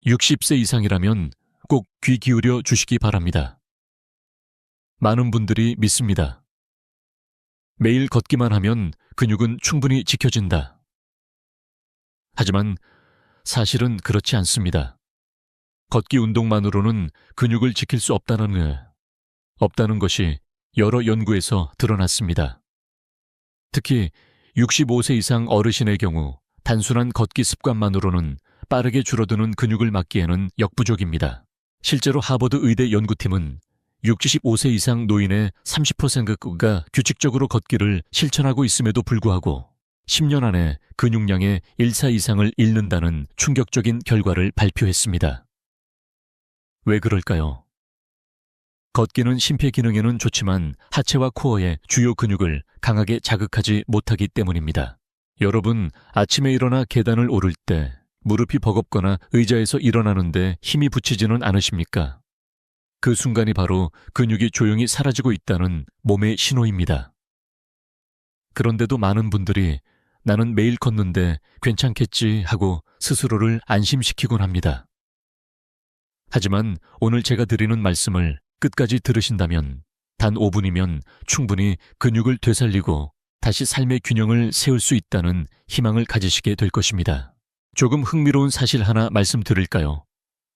60세 이상이라면 꼭 귀 기울여 주시기 바랍니다. 많은 분들이 믿습니다. 매일 걷기만 하면 근육은 충분히 지켜진다. 하지만 사실은 그렇지 않습니다. 걷기 운동만으로는 근육을 지킬 수 없다는 것이 여러 연구에서 드러났습니다. 특히 65세 이상 어르신의 경우 단순한 걷기 습관만으로는 빠르게 줄어드는 근육을 막기에는 역부족입니다. 실제로 하버드 의대 연구팀은 65세 이상 노인의 30%가 규칙적으로 걷기를 실천하고 있음에도 불구하고 10년 안에 근육량의 1사 이상을 잃는다는 충격적인 결과를 발표했습니다. 왜 그럴까요? 걷기는 심폐 기능에는 좋지만 하체와 코어의 주요 근육을 강하게 자극하지 못하기 때문입니다. 여러분, 아침에 일어나 계단을 오를 때 무릎이 버겁거나 의자에서 일어나는데 힘이 붙이지는 않으십니까? 그 순간이 바로 근육이 조용히 사라지고 있다는 몸의 신호입니다. 그런데도 많은 분들이 나는 매일 걷는데 괜찮겠지 하고 스스로를 안심시키곤 합니다. 하지만 오늘 제가 드리는 말씀을 끝까지 들으신다면 단 5분이면 충분히 근육을 되살리고 다시 삶의 균형을 세울 수 있다는 희망을 가지시게 될 것입니다. 조금 흥미로운 사실 하나 말씀드릴까요?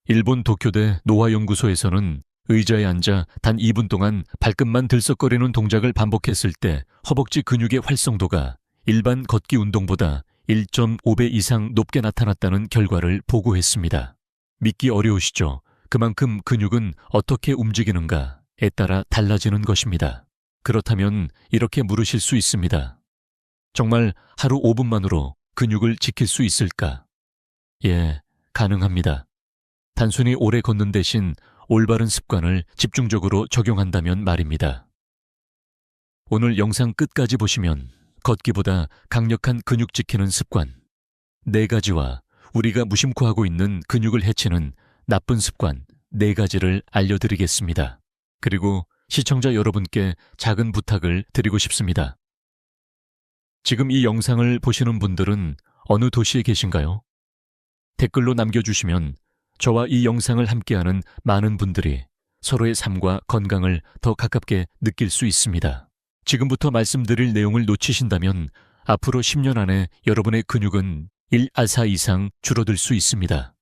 일본 도쿄대 노화연구소에서는 의자에 앉아 단 2분 동안 발끝만 들썩거리는 동작을 반복했을 때 허벅지 근육의 활성도가 일반 걷기 운동보다 1.5배 이상 높게 나타났다는 결과를 보고했습니다. 믿기 어려우시죠? 그만큼 근육은 어떻게 움직이는가에 따라 달라지는 것입니다. 그렇다면 이렇게 물으실 수 있습니다. 정말 하루 5분만으로 근육을 지킬 수 있을까? 예, 가능합니다. 단순히 오래 걷는 대신 올바른 습관을 집중적으로 적용한다면 말입니다. 오늘 영상 끝까지 보시면 걷기보다 강력한 근육 지키는 습관 4가지와 우리가 무심코 하고 있는 근육을 해치는 나쁜 습관 4가지를 알려드리겠습니다. 그리고 시청자 여러분께 작은 부탁을 드리고 싶습니다. 지금 이 영상을 보시는 분들은 어느 도시에 계신가요? 댓글로 남겨주시면 저와 이 영상을 함께하는 많은 분들이 서로의 삶과 건강을 더 가깝게 느낄 수 있습니다. 지금부터 말씀드릴 내용을 놓치신다면 앞으로 10년 안에 여러분의 근육은 1아사 이상 줄어들 수 있습니다.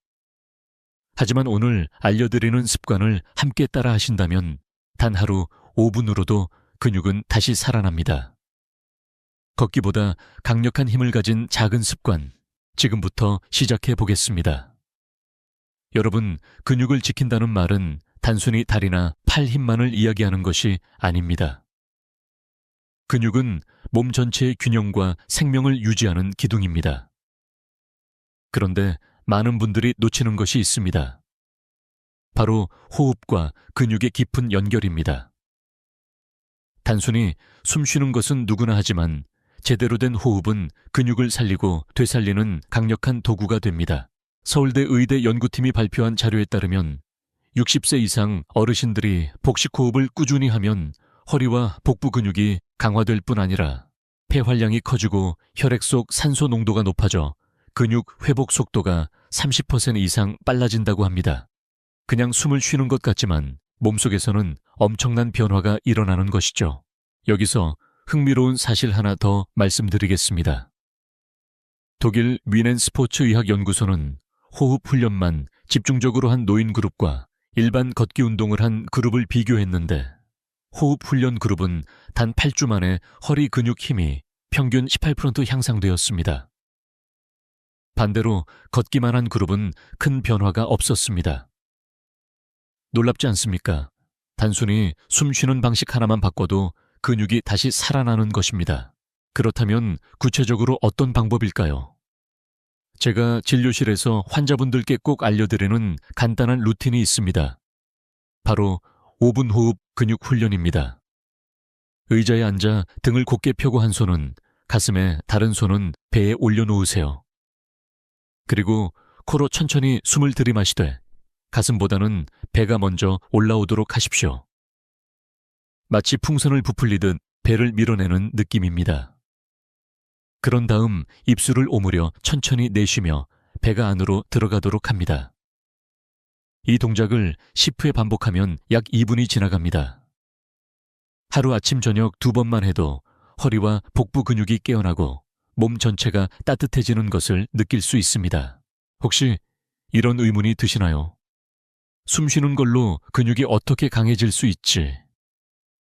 하지만 오늘 알려드리는 습관을 함께 따라 하신다면 단 하루 5분으로도 근육은 다시 살아납니다. 걷기보다 강력한 힘을 가진 작은 습관, 지금부터 시작해 보겠습니다. 여러분, 근육을 지킨다는 말은 단순히 다리나 팔 힘만을 이야기하는 것이 아닙니다. 근육은 몸 전체의 균형과 생명을 유지하는 기둥입니다. 그런데 많은 분들이 놓치는 것이 있습니다. 바로 호흡과 근육의 깊은 연결입니다. 단순히 숨 쉬는 것은 누구나 하지만 제대로 된 호흡은 근육을 살리고 되살리는 강력한 도구가 됩니다. 서울대 의대 연구팀이 발표한 자료에 따르면 60세 이상 어르신들이 복식호흡을 꾸준히 하면 허리와 복부 근육이 강화될 뿐 아니라 폐활량이 커지고 혈액 속 산소 농도가 높아져 근육 회복 속도가 30% 이상 빨라진다고 합니다. 그냥 숨을 쉬는 것 같지만 몸속에서는 엄청난 변화가 일어나는 것이죠. 여기서 흥미로운 사실 하나 더 말씀드리겠습니다. 독일 뮌헨 스포츠의학 연구소는 호흡 훈련만 집중적으로 한 노인 그룹과 일반 걷기 운동을 한 그룹을 비교했는데 호흡 훈련 그룹은 단 8주 만에 허리 근육 힘이 평균 18% 향상되었습니다. 반대로 걷기만 한 그룹은 큰 변화가 없었습니다. 놀랍지 않습니까? 단순히 숨 쉬는 방식 하나만 바꿔도 근육이 다시 살아나는 것입니다. 그렇다면 구체적으로 어떤 방법일까요? 제가 진료실에서 환자분들께 꼭 알려드리는 간단한 루틴이 있습니다. 바로 5분 호흡 근육 훈련입니다. 의자에 앉아 등을 곧게 펴고 한 손은 가슴에, 다른 손은 배에 올려놓으세요. 그리고 코로 천천히 숨을 들이마시되 가슴보다는 배가 먼저 올라오도록 하십시오. 마치 풍선을 부풀리듯 배를 밀어내는 느낌입니다. 그런 다음 입술을 오므려 천천히 내쉬며 배가 안으로 들어가도록 합니다. 이 동작을 10회 반복하면 약 2분이 지나갑니다. 하루 아침 저녁 2번만 해도 허리와 복부 근육이 깨어나고 몸 전체가 따뜻해지는 것을 느낄 수 있습니다. 혹시 이런 의문이 드시나요? 숨 쉬는 걸로 근육이 어떻게 강해질 수 있지?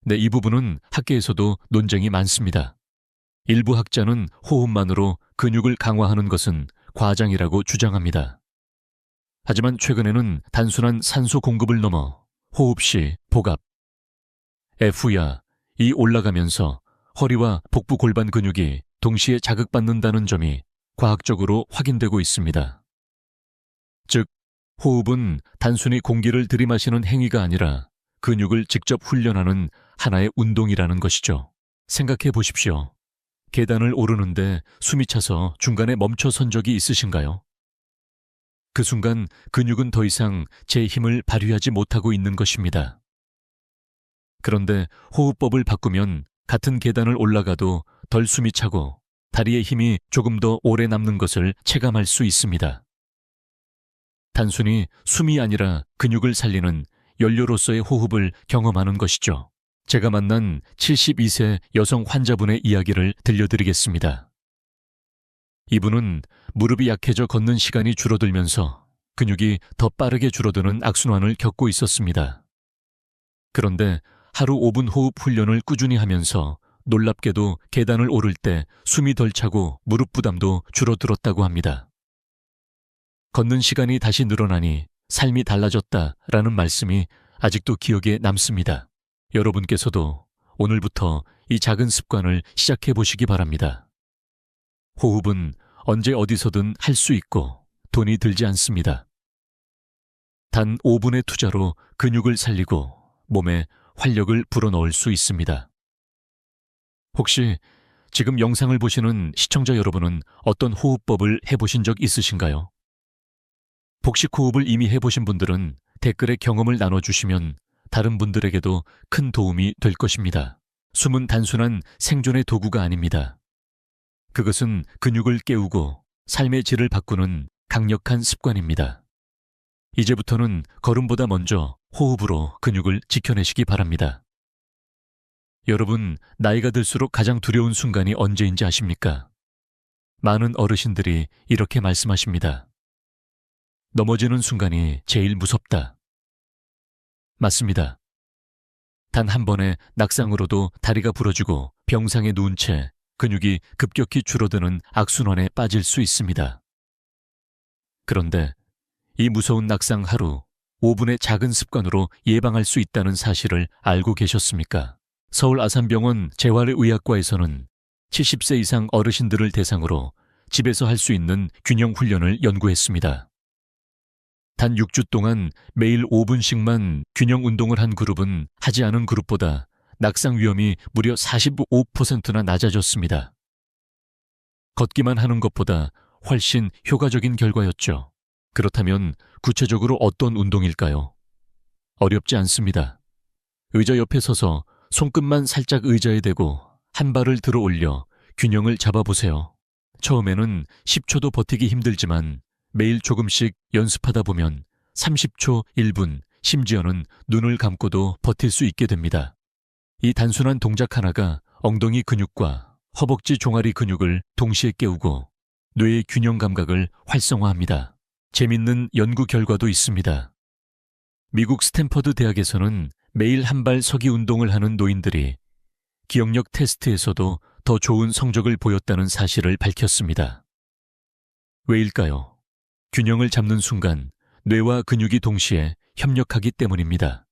네, 이 부분은 학계에서도 논쟁이 많습니다. 일부 학자는 호흡만으로 근육을 강화하는 것은 과장이라고 주장합니다. 하지만 최근에는 단순한 산소 공급을 넘어 호흡 시 복압, F야이 올라가면서 허리와 복부 골반 근육이 동시에 자극받는다는 점이 과학적으로 확인되고 있습니다. 즉, 호흡은 단순히 공기를 들이마시는 행위가 아니라 근육을 직접 훈련하는 하나의 운동이라는 것이죠. 생각해 보십시오. 계단을 오르는데 숨이 차서 중간에 멈춰선 적이 있으신가요? 그 순간 근육은 더 이상 제 힘을 발휘하지 못하고 있는 것입니다. 그런데 호흡법을 바꾸면 같은 계단을 올라가도 덜 숨이 차고 다리의 힘이 조금 더 오래 남는 것을 체감할 수 있습니다. 단순히 숨이 아니라 근육을 살리는 연료로서의 호흡을 경험하는 것이죠. 제가 만난 72세 여성 환자분의 이야기를 들려드리겠습니다. 이분은 무릎이 약해져 걷는 시간이 줄어들면서 근육이 더 빠르게 줄어드는 악순환을 겪고 있었습니다. 그런데 하루 5분 호흡 훈련을 꾸준히 하면서 놀랍게도 계단을 오를 때 숨이 덜 차고 무릎 부담도 줄어들었다고 합니다. 걷는 시간이 다시 늘어나니 삶이 달라졌다라는 말씀이 아직도 기억에 남습니다. 여러분께서도 오늘부터 이 작은 습관을 시작해 보시기 바랍니다. 호흡은 언제 어디서든 할 수 있고 돈이 들지 않습니다. 단 5분의 투자로 근육을 살리고 몸에 활력을 불어넣을 수 있습니다. 혹시 지금 영상을 보시는 시청자 여러분은 어떤 호흡법을 해보신 적 있으신가요? 복식 호흡을 이미 해보신 분들은 댓글에 경험을 나눠주시면 다른 분들에게도 큰 도움이 될 것입니다. 숨은 단순한 생존의 도구가 아닙니다. 그것은 근육을 깨우고 삶의 질을 바꾸는 강력한 습관입니다. 이제부터는 걸음보다 먼저 호흡으로 근육을 지켜내시기 바랍니다. 여러분, 나이가 들수록 가장 두려운 순간이 언제인지 아십니까? 많은 어르신들이 이렇게 말씀하십니다. 넘어지는 순간이 제일 무섭다. 맞습니다. 단 한 번의 낙상으로도 다리가 부러지고 병상에 누운 채 근육이 급격히 줄어드는 악순환에 빠질 수 있습니다. 그런데 이 무서운 낙상 하루 5분의 작은 습관으로 예방할 수 있다는 사실을 알고 계셨습니까? 서울 아산병원 재활의학과에서는 70세 이상 어르신들을 대상으로 집에서 할 수 있는 균형 훈련을 연구했습니다. 단 6주 동안 매일 5분씩만 균형 운동을 한 그룹은 하지 않은 그룹보다 낙상 위험이 무려 45%나 낮아졌습니다. 걷기만 하는 것보다 훨씬 효과적인 결과였죠. 그렇다면 구체적으로 어떤 운동일까요? 어렵지 않습니다. 의자 옆에 서서 손끝만 살짝 의자에 대고 한 발을 들어 올려 균형을 잡아보세요. 처음에는 10초도 버티기 힘들지만 매일 조금씩 연습하다 보면 30초, 1분, 심지어는 눈을 감고도 버틸 수 있게 됩니다. 이 단순한 동작 하나가 엉덩이 근육과 허벅지 종아리 근육을 동시에 깨우고 뇌의 균형 감각을 활성화합니다. 재밌는 연구 결과도 있습니다. 미국 스탠퍼드 대학에서는 매일 한 발 서기 운동을 하는 노인들이 기억력 테스트에서도 더 좋은 성적을 보였다는 사실을 밝혔습니다. 왜일까요? 균형을 잡는 순간 뇌와 근육이 동시에 협력하기 때문입니다.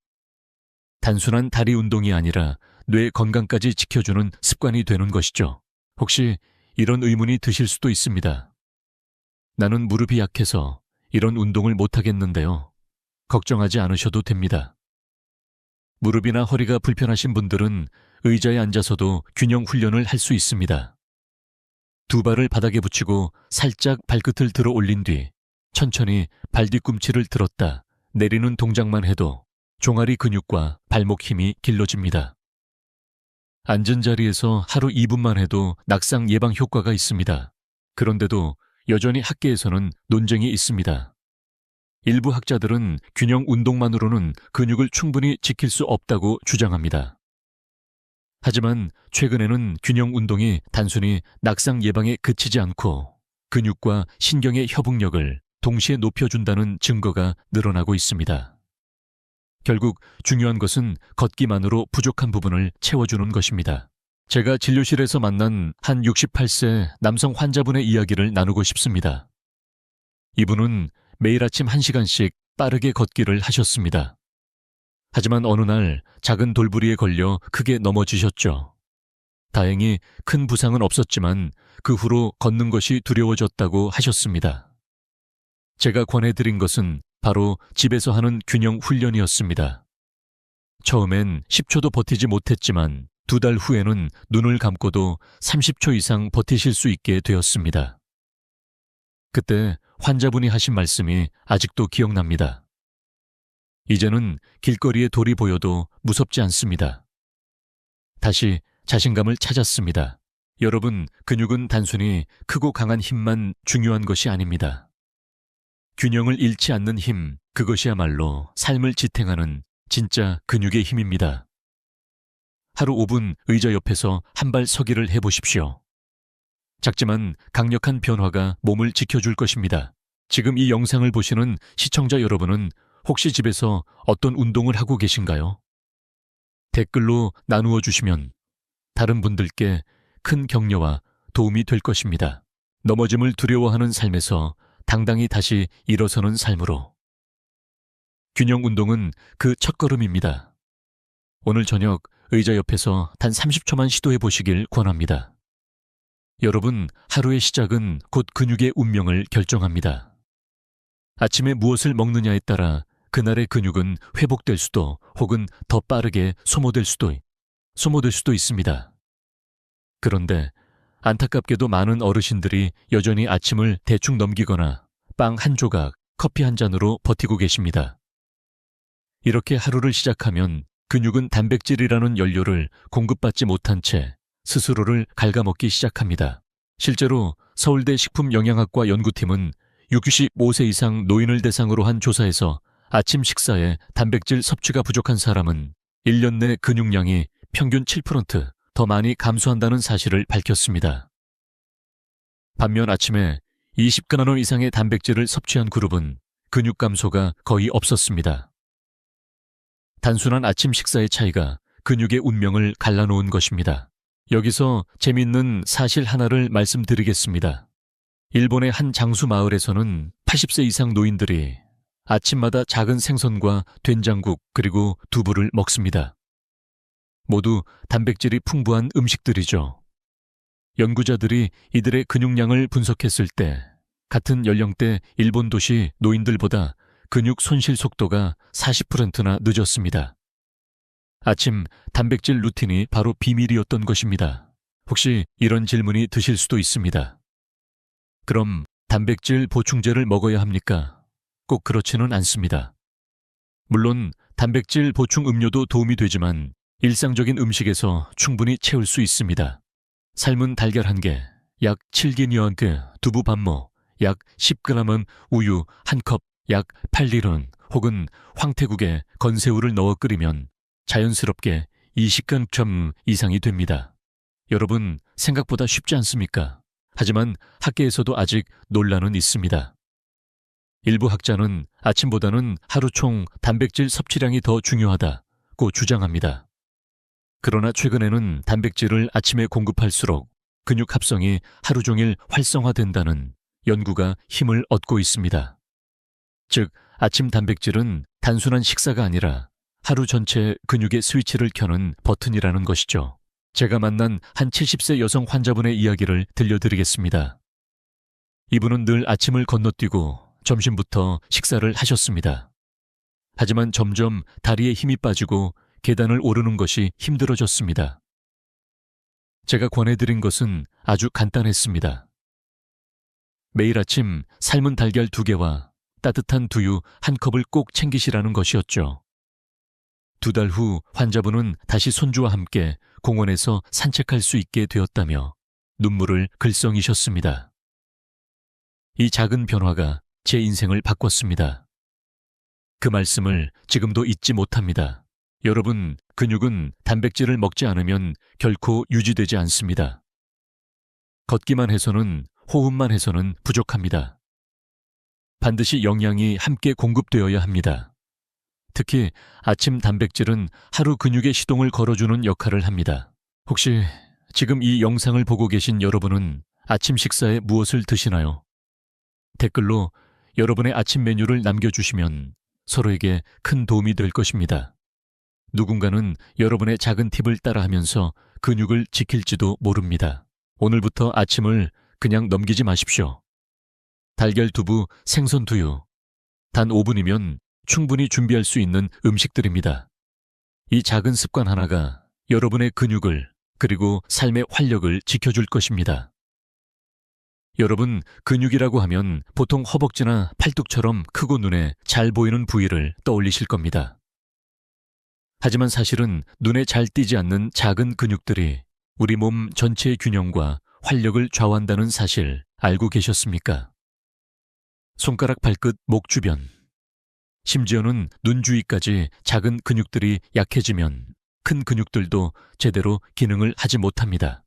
단순한 다리 운동이 아니라 뇌 건강까지 지켜주는 습관이 되는 것이죠. 혹시 이런 의문이 드실 수도 있습니다. 나는 무릎이 약해서 이런 운동을 못하겠는데요. 걱정하지 않으셔도 됩니다. 무릎이나 허리가 불편하신 분들은 의자에 앉아서도 균형 훈련을 할 수 있습니다. 두 발을 바닥에 붙이고 살짝 발끝을 들어 올린 뒤 천천히 발 뒤꿈치를 들었다 내리는 동작만 해도 종아리 근육과 발목 힘이 길러집니다. 앉은 자리에서 하루 2분만 해도 낙상 예방 효과가 있습니다. 그런데도 여전히 학계에서는 논쟁이 있습니다. 일부 학자들은 균형 운동만으로는 근육을 충분히 지킬 수 없다고 주장합니다. 하지만 최근에는 균형 운동이 단순히 낙상 예방에 그치지 않고 근육과 신경의 협응력을 동시에 높여준다는 증거가 늘어나고 있습니다. 결국 중요한 것은 걷기만으로 부족한 부분을 채워주는 것입니다. 제가 진료실에서 만난 한 68세 남성 환자분의 이야기를 나누고 싶습니다. 이분은 매일 아침 1시간씩 빠르게 걷기를 하셨습니다. 하지만 어느 날 작은 돌부리에 걸려 크게 넘어지셨죠. 다행히 큰 부상은 없었지만 그 후로 걷는 것이 두려워졌다고 하셨습니다. 제가 권해드린 것은 바로 집에서 하는 균형 훈련이었습니다. 처음엔 10초도 버티지 못했지만 2달 후에는 눈을 감고도 30초 이상 버티실 수 있게 되었습니다. 그때 환자분이 하신 말씀이 아직도 기억납니다. 이제는 길거리에 돌이 보여도 무섭지 않습니다. 다시 자신감을 찾았습니다. 여러분, 근육은 단순히 크고 강한 힘만 중요한 것이 아닙니다. 균형을 잃지 않는 힘, 그것이야말로 삶을 지탱하는 진짜 근육의 힘입니다. 하루 5분 의자 옆에서 한 발 서기를 해보십시오. 작지만 강력한 변화가 몸을 지켜줄 것입니다. 지금 이 영상을 보시는 시청자 여러분은 혹시 집에서 어떤 운동을 하고 계신가요? 댓글로 나누어 주시면 다른 분들께 큰 격려와 도움이 될 것입니다. 넘어짐을 두려워하는 삶에서 당당히 다시 일어서는 삶으로. 균형 운동은 그 첫걸음입니다. 오늘 저녁 의자 옆에서 단 30초만 시도해 보시길 권합니다. 여러분, 하루의 시작은 곧 근육의 운명을 결정합니다. 아침에 무엇을 먹느냐에 따라 그날의 근육은 회복될 수도 혹은 더 빠르게 소모될 수도 있습니다. 그런데 안타깝게도 많은 어르신들이 여전히 아침을 대충 넘기거나 빵 한 조각, 커피 한 잔으로 버티고 계십니다. 이렇게 하루를 시작하면 근육은 단백질이라는 연료를 공급받지 못한 채 스스로를 갉아먹기 시작합니다. 실제로 서울대 식품영양학과 연구팀은 65세 이상 노인을 대상으로 한 조사에서 아침 식사에 단백질 섭취가 부족한 사람은 1년 내 근육량이 평균 7% 더 많이 감소한다는 사실을 밝혔습니다. 반면 아침에 20g 이상의 단백질을 섭취한 그룹은 근육 감소가 거의 없었습니다. 단순한 아침 식사의 차이가 근육의 운명을 갈라놓은 것입니다. 여기서 재미있는 사실 하나를 말씀드리겠습니다. 일본의 한 장수 마을에서는 80세 이상 노인들이 아침마다 작은 생선과 된장국 그리고 두부를 먹습니다. 모두 단백질이 풍부한 음식들이죠. 연구자들이 이들의 근육량을 분석했을 때 같은 연령대 일본 도시 노인들보다 근육 손실 속도가 40%나 늦었습니다. 아침 단백질 루틴이 바로 비밀이었던 것입니다. 혹시 이런 질문이 드실 수도 있습니다. 그럼 단백질 보충제를 먹어야 합니까? 꼭 그렇지는 않습니다. 물론 단백질 보충 음료도 도움이 되지만 일상적인 음식에서 충분히 채울 수 있습니다. 삶은 달걀 1개, 약 7기니언그 두부 반모, 약 10g은 우유 1컵, 약 8리론 혹은 황태국에 건새우를 넣어 끓이면 자연스럽게 20g 이상이 됩니다. 여러분, 생각보다 쉽지 않습니까? 하지만 학계에서도 아직 논란은 있습니다. 일부 학자는 아침보다는 하루 총 단백질 섭취량이 더 중요하다고 주장합니다. 그러나 최근에는 단백질을 아침에 공급할수록 근육 합성이 하루 종일 활성화된다는 연구가 힘을 얻고 있습니다. 즉, 아침 단백질은 단순한 식사가 아니라 하루 전체 근육의 스위치를 켜는 버튼이라는 것이죠. 제가 만난 한 70세 여성 환자분의 이야기를 들려드리겠습니다. 이분은 늘 아침을 건너뛰고 점심부터 식사를 하셨습니다. 하지만 점점 다리에 힘이 빠지고 계단을 오르는 것이 힘들어졌습니다. 제가 권해드린 것은 아주 간단했습니다. 매일 아침 삶은 달걀 2개와 따뜻한 두유 1컵을 꼭 챙기시라는 것이었죠. 2달 후 환자분은 다시 손주와 함께 공원에서 산책할 수 있게 되었다며 눈물을 글썽이셨습니다. 이 작은 변화가 제 인생을 바꿨습니다. 그 말씀을 지금도 잊지 못합니다. 여러분, 근육은 단백질을 먹지 않으면 결코 유지되지 않습니다. 걷기만 해서는, 호흡만 해서는 부족합니다. 반드시 영양이 함께 공급되어야 합니다. 특히 아침 단백질은 하루 근육의 시동을 걸어주는 역할을 합니다. 혹시 지금 이 영상을 보고 계신 여러분은 아침 식사에 무엇을 드시나요? 댓글로 여러분의 아침 메뉴를 남겨주시면 서로에게 큰 도움이 될 것입니다. 누군가는 여러분의 작은 팁을 따라하면서 근육을 지킬지도 모릅니다. 오늘부터 아침을 그냥 넘기지 마십시오. 달걀 두부, 생선 두유. 단 5분이면 충분히 준비할 수 있는 음식들입니다. 이 작은 습관 하나가 여러분의 근육을 그리고 삶의 활력을 지켜줄 것입니다. 여러분, 근육이라고 하면 보통 허벅지나 팔뚝처럼 크고 눈에 잘 보이는 부위를 떠올리실 겁니다. 하지만 사실은 눈에 잘 띄지 않는 작은 근육들이 우리 몸 전체의 균형과 활력을 좌우한다는 사실 알고 계셨습니까? 손가락 발끝 목 주변, 심지어는 눈 주위까지 작은 근육들이 약해지면 큰 근육들도 제대로 기능을 하지 못합니다.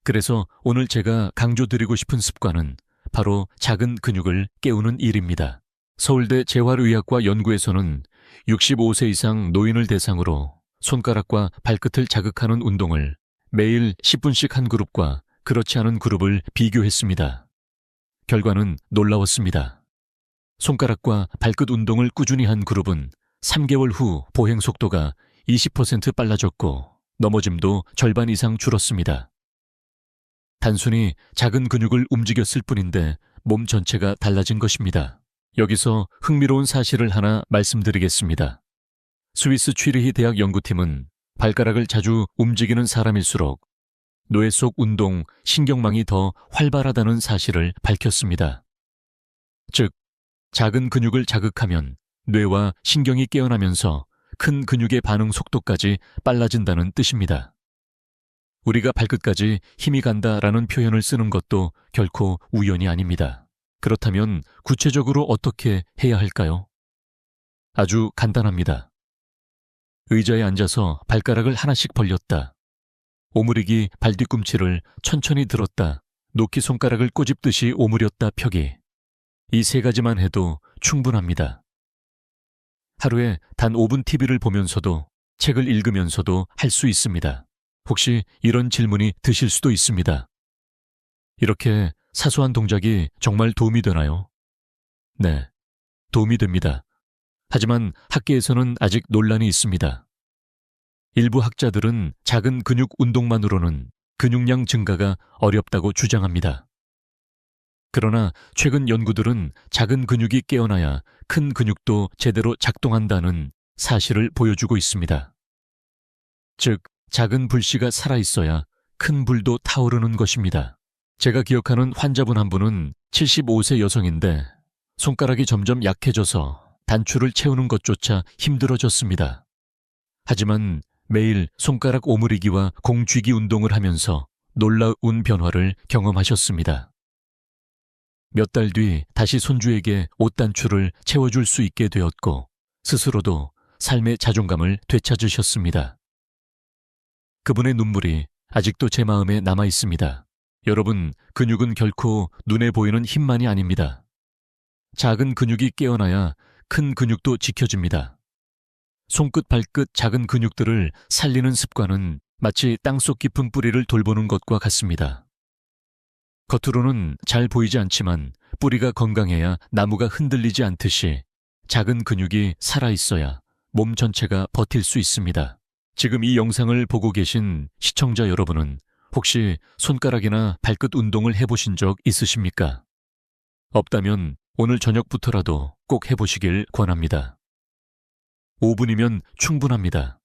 그래서 오늘 제가 강조드리고 싶은 습관은 바로 작은 근육을 깨우는 일입니다. 서울대 재활의학과 연구에서는 65세 이상 노인을 대상으로 손가락과 발끝을 자극하는 운동을 매일 10분씩 한 그룹과 그렇지 않은 그룹을 비교했습니다. 결과는 놀라웠습니다. 손가락과 발끝 운동을 꾸준히 한 그룹은 3개월 후 보행 속도가 20% 빨라졌고 넘어짐도 절반 이상 줄었습니다. 단순히 작은 근육을 움직였을 뿐인데 몸 전체가 달라진 것입니다. 여기서 흥미로운 사실을 하나 말씀드리겠습니다. 스위스 취리히 대학 연구팀은 발가락을 자주 움직이는 사람일수록 뇌 속 운동, 신경망이 더 활발하다는 사실을 밝혔습니다. 즉, 작은 근육을 자극하면 뇌와 신경이 깨어나면서 큰 근육의 반응 속도까지 빨라진다는 뜻입니다. 우리가 발끝까지 힘이 간다라는 표현을 쓰는 것도 결코 우연이 아닙니다. 그렇다면 구체적으로 어떻게 해야 할까요? 아주 간단합니다. 의자에 앉아서 발가락을 하나씩 벌렸다. 오므리기 발 뒤꿈치를 천천히 들었다. 놓기 손가락을 꼬집듯이 오므렸다 펴기. 이 3가지만 해도 충분합니다. 하루에 단 5분 TV를 보면서도 책을 읽으면서도 할 수 있습니다. 혹시 이런 질문이 드실 수도 있습니다. 이렇게 사소한 동작이 정말 도움이 되나요? 네, 도움이 됩니다. 하지만 학계에서는 아직 논란이 있습니다. 일부 학자들은 작은 근육 운동만으로는 근육량 증가가 어렵다고 주장합니다. 그러나 최근 연구들은 작은 근육이 깨어나야 큰 근육도 제대로 작동한다는 사실을 보여주고 있습니다. 즉, 작은 불씨가 살아있어야 큰 불도 타오르는 것입니다. 제가 기억하는 환자분 한 분은 75세 여성인데 손가락이 점점 약해져서 단추를 채우는 것조차 힘들어졌습니다. 하지만 매일 손가락 오므리기와 공 쥐기 운동을 하면서 놀라운 변화를 경험하셨습니다. 몇 달 뒤 다시 손주에게 옷단추를 채워줄 수 있게 되었고 스스로도 삶의 자존감을 되찾으셨습니다. 그분의 눈물이 아직도 제 마음에 남아 있습니다. 여러분, 근육은 결코 눈에 보이는 힘만이 아닙니다. 작은 근육이 깨어나야 큰 근육도 지켜집니다. 손끝, 발끝 작은 근육들을 살리는 습관은 마치 땅속 깊은 뿌리를 돌보는 것과 같습니다. 겉으로는 잘 보이지 않지만 뿌리가 건강해야 나무가 흔들리지 않듯이 작은 근육이 살아있어야 몸 전체가 버틸 수 있습니다. 지금 이 영상을 보고 계신 시청자 여러분은 혹시 손가락이나 발끝 운동을 해보신 적 있으십니까? 없다면 오늘 저녁부터라도 꼭 해보시길 권합니다. 5분이면 충분합니다.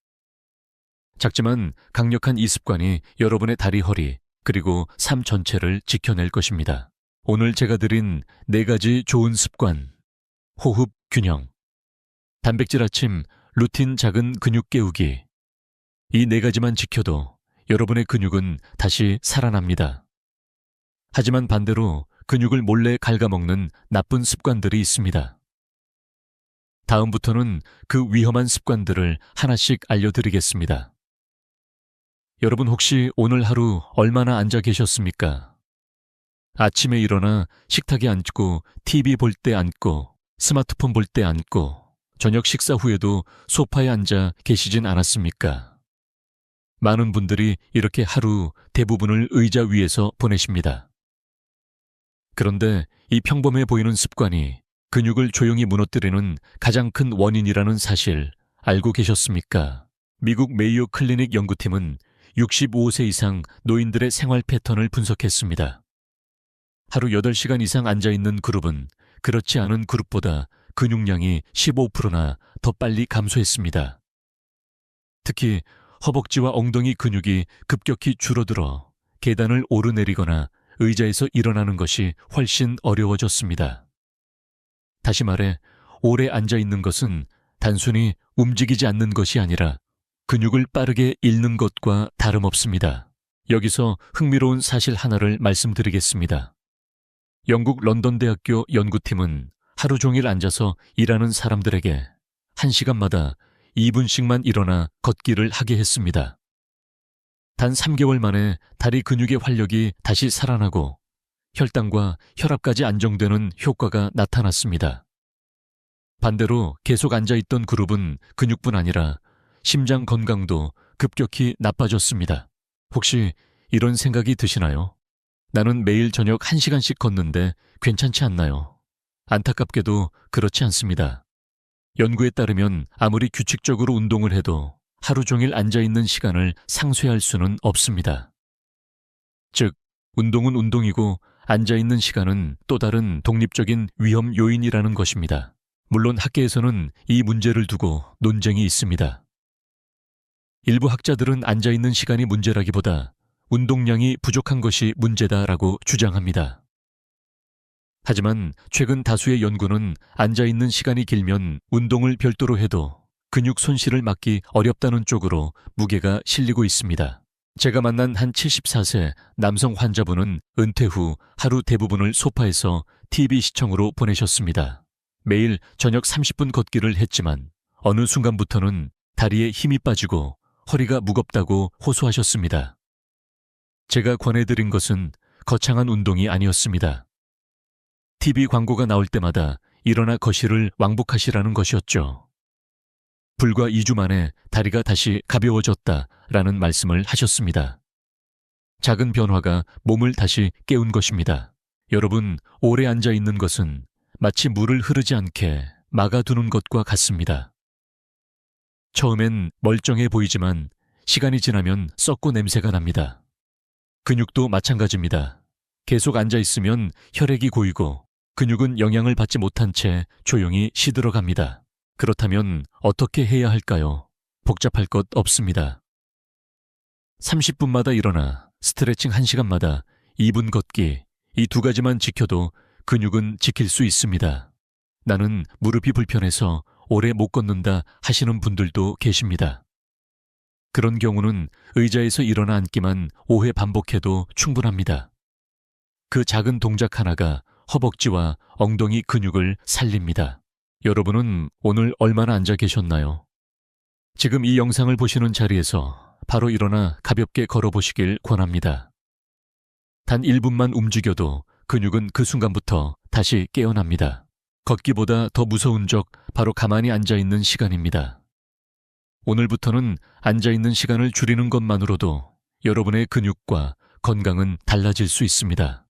작지만 강력한 이 습관이 여러분의 다리, 허리, 그리고 삶 전체를 지켜낼 것입니다. 오늘 제가 드린 4가지 좋은 습관, 호흡 균형, 단백질 아침, 루틴 작은 근육 깨우기. 이 4가지만 지켜도 여러분의 근육은 다시 살아납니다. 하지만 반대로 근육을 몰래 갉아먹는 나쁜 습관들이 있습니다. 다음부터는 그 위험한 습관들을 하나씩 알려드리겠습니다. 여러분 혹시 오늘 하루 얼마나 앉아 계셨습니까? 아침에 일어나 식탁에 앉고 TV 볼 때 앉고 스마트폰 볼 때 앉고 저녁 식사 후에도 소파에 앉아 계시진 않았습니까? 많은 분들이 이렇게 하루 대부분을 의자 위에서 보내십니다. 그런데 이 평범해 보이는 습관이 근육을 조용히 무너뜨리는 가장 큰 원인이라는 사실 알고 계셨습니까? 미국 메이오 클리닉 연구팀은 65세 이상 노인들의 생활 패턴을 분석했습니다. 하루 8시간 이상 앉아있는 그룹은 그렇지 않은 그룹보다 근육량이 15%나 더 빨리 감소했습니다. 특히 허벅지와 엉덩이 근육이 급격히 줄어들어 계단을 오르내리거나 의자에서 일어나는 것이 훨씬 어려워졌습니다. 다시 말해, 오래 앉아있는 것은 단순히 움직이지 않는 것이 아니라 근육을 빠르게 잃는 것과 다름없습니다. 여기서 흥미로운 사실 하나를 말씀드리겠습니다. 영국 런던 대학교 연구팀은 하루 종일 앉아서 일하는 사람들에게 1시간마다 2분씩만 일어나 걷기를 하게 했습니다. 단 3개월 만에 다리 근육의 활력이 다시 살아나고 혈당과 혈압까지 안정되는 효과가 나타났습니다. 반대로 계속 앉아있던 그룹은 근육뿐 아니라 심장 건강도 급격히 나빠졌습니다. 혹시 이런 생각이 드시나요? 나는 매일 저녁 1시간씩 걷는데 괜찮지 않나요? 안타깝게도 그렇지 않습니다. 연구에 따르면 아무리 규칙적으로 운동을 해도 하루 종일 앉아있는 시간을 상쇄할 수는 없습니다. 즉, 운동은 운동이고 앉아있는 시간은 또 다른 독립적인 위험 요인이라는 것입니다. 물론 학계에서는 이 문제를 두고 논쟁이 있습니다. 일부 학자들은 앉아있는 시간이 문제라기보다 운동량이 부족한 것이 문제다라고 주장합니다. 하지만 최근 다수의 연구는 앉아있는 시간이 길면 운동을 별도로 해도 근육 손실을 막기 어렵다는 쪽으로 무게가 실리고 있습니다. 제가 만난 한 74세 남성 환자분은 은퇴 후 하루 대부분을 소파에서 TV 시청으로 보내셨습니다. 매일 저녁 30분 걷기를 했지만 어느 순간부터는 다리에 힘이 빠지고 허리가 무겁다고 호소하셨습니다. 제가 권해드린 것은 거창한 운동이 아니었습니다. TV 광고가 나올 때마다 일어나 거실을 왕복하시라는 것이었죠. 불과 2주 만에 다리가 다시 가벼워졌다라는 말씀을 하셨습니다. 작은 변화가 몸을 다시 깨운 것입니다. 여러분, 오래 앉아 있는 것은 마치 물을 흐르지 않게 막아두는 것과 같습니다. 처음엔 멀쩡해 보이지만 시간이 지나면 썩고 냄새가 납니다. 근육도 마찬가지입니다. 계속 앉아 있으면 혈액이 고이고 근육은 영향을 받지 못한 채 조용히 시들어갑니다. 그렇다면 어떻게 해야 할까요? 복잡할 것 없습니다. 30분마다 일어나 스트레칭 1시간마다 2분 걷기, 이 2가지만 지켜도 근육은 지킬 수 있습니다. 나는 무릎이 불편해서 오래 못 걷는다 하시는 분들도 계십니다. 그런 경우는 의자에서 일어나 앉기만 5회 반복해도 충분합니다. 그 작은 동작 하나가 허벅지와 엉덩이 근육을 살립니다. 여러분은 오늘 얼마나 앉아 계셨나요? 지금 이 영상을 보시는 자리에서 바로 일어나 가볍게 걸어보시길 권합니다. 단 1분만 움직여도 근육은 그 순간부터 다시 깨어납니다. 걷기보다 더 무서운 적 바로 가만히 앉아있는 시간입니다. 오늘부터는 앉아있는 시간을 줄이는 것만으로도 여러분의 근육과 건강은 달라질 수 있습니다.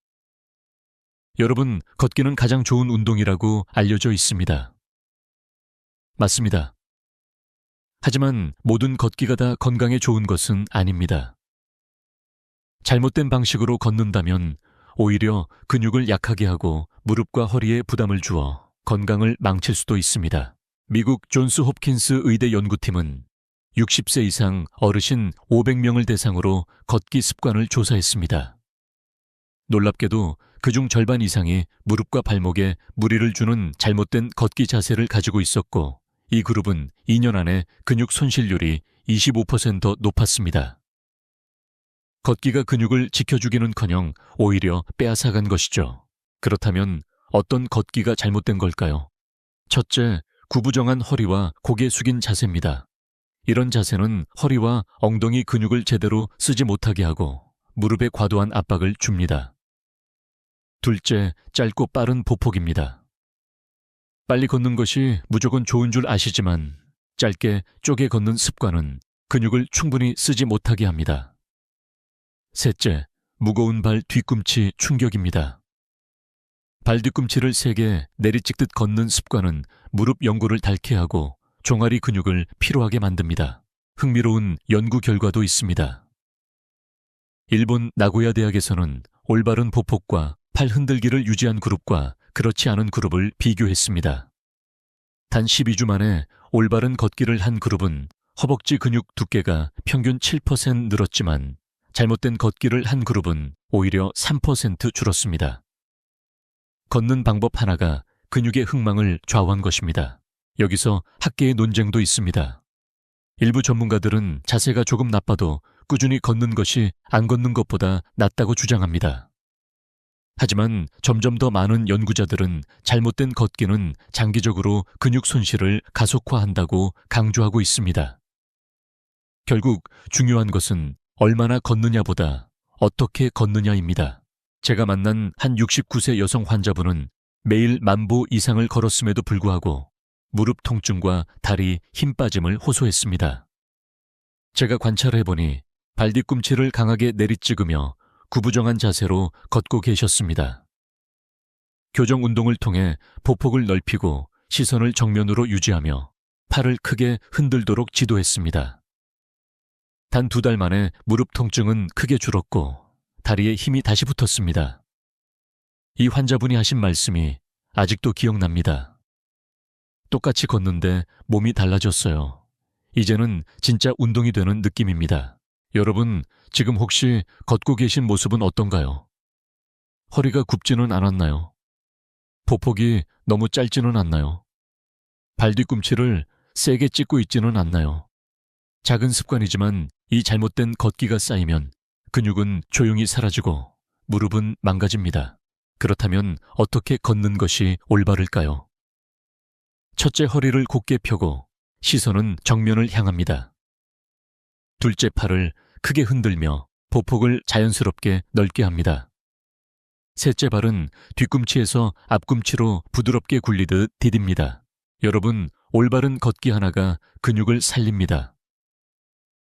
여러분, 걷기는 가장 좋은 운동이라고 알려져 있습니다. 맞습니다. 하지만 모든 걷기가 다 건강에 좋은 것은 아닙니다. 잘못된 방식으로 걷는다면 오히려 근육을 약하게 하고 무릎과 허리에 부담을 주어 건강을 망칠 수도 있습니다. 미국 존스 홉킨스 의대 연구팀은 60세 이상 어르신 500명을 대상으로 걷기 습관을 조사했습니다. 놀랍게도 그중 절반 이상이 무릎과 발목에 무리를 주는 잘못된 걷기 자세를 가지고 있었고, 이 그룹은 2년 안에 근육 손실률이 25% 높았습니다. 걷기가 근육을 지켜주기는커녕 오히려 빼앗아간 것이죠. 그렇다면 어떤 걷기가 잘못된 걸까요? 첫째, 구부정한 허리와 고개 숙인 자세입니다. 이런 자세는 허리와 엉덩이 근육을 제대로 쓰지 못하게 하고 무릎에 과도한 압박을 줍니다. 둘째, 짧고 빠른 보폭입니다. 빨리 걷는 것이 무조건 좋은 줄 아시지만 짧게 쪼개 걷는 습관은 근육을 충분히 쓰지 못하게 합니다. 셋째, 무거운 발 뒤꿈치 충격입니다. 발 뒤꿈치를 세게 내리찍듯 걷는 습관은 무릎 연골을 닳게 하고 종아리 근육을 피로하게 만듭니다. 흥미로운 연구 결과도 있습니다. 일본 나고야 대학에서는 올바른 보폭과 팔 흔들기를 유지한 그룹과 그렇지 않은 그룹을 비교했습니다. 단 12주 만에 올바른 걷기를 한 그룹은 허벅지 근육 두께가 평균 7% 늘었지만 잘못된 걷기를 한 그룹은 오히려 3% 줄었습니다. 걷는 방법 하나가 근육의 흥망을 좌우한 것입니다. 여기서 학계의 논쟁도 있습니다. 일부 전문가들은 자세가 조금 나빠도 꾸준히 걷는 것이 안 걷는 것보다 낫다고 주장합니다. 하지만 점점 더 많은 연구자들은 잘못된 걷기는 장기적으로 근육 손실을 가속화한다고 강조하고 있습니다. 결국 중요한 것은 얼마나 걷느냐보다 어떻게 걷느냐입니다. 제가 만난 한 69세 여성 환자분은 매일 10,000보 이상을 걸었음에도 불구하고 무릎 통증과 다리 힘 빠짐을 호소했습니다. 제가 관찰해보니 발 뒤꿈치를 강하게 내리찍으며 구부정한 자세로 걷고 계셨습니다. 교정 운동을 통해 보폭을 넓히고 시선을 정면으로 유지하며 팔을 크게 흔들도록 지도했습니다. 단 2달 만에 무릎 통증은 크게 줄었고 다리에 힘이 다시 붙었습니다. 이 환자분이 하신 말씀이 아직도 기억납니다. 똑같이 걷는데 몸이 달라졌어요. 이제는 진짜 운동이 되는 느낌입니다. 여러분, 지금 혹시 걷고 계신 모습은 어떤가요? 허리가 굽지는 않았나요? 보폭이 너무 짧지는 않나요? 발 뒤꿈치를 세게 찢고 있지는 않나요? 작은 습관이지만 이 잘못된 걷기가 쌓이면 근육은 조용히 사라지고 무릎은 망가집니다. 그렇다면 어떻게 걷는 것이 올바를까요? 첫째, 허리를 곧게 펴고 시선은 정면을 향합니다. 둘째, 팔을 크게 흔들며 보폭을 자연스럽게 넓게 합니다. 셋째, 발은 뒤꿈치에서 앞꿈치로 부드럽게 굴리듯 디딥니다. 여러분, 올바른 걷기 하나가 근육을 살립니다.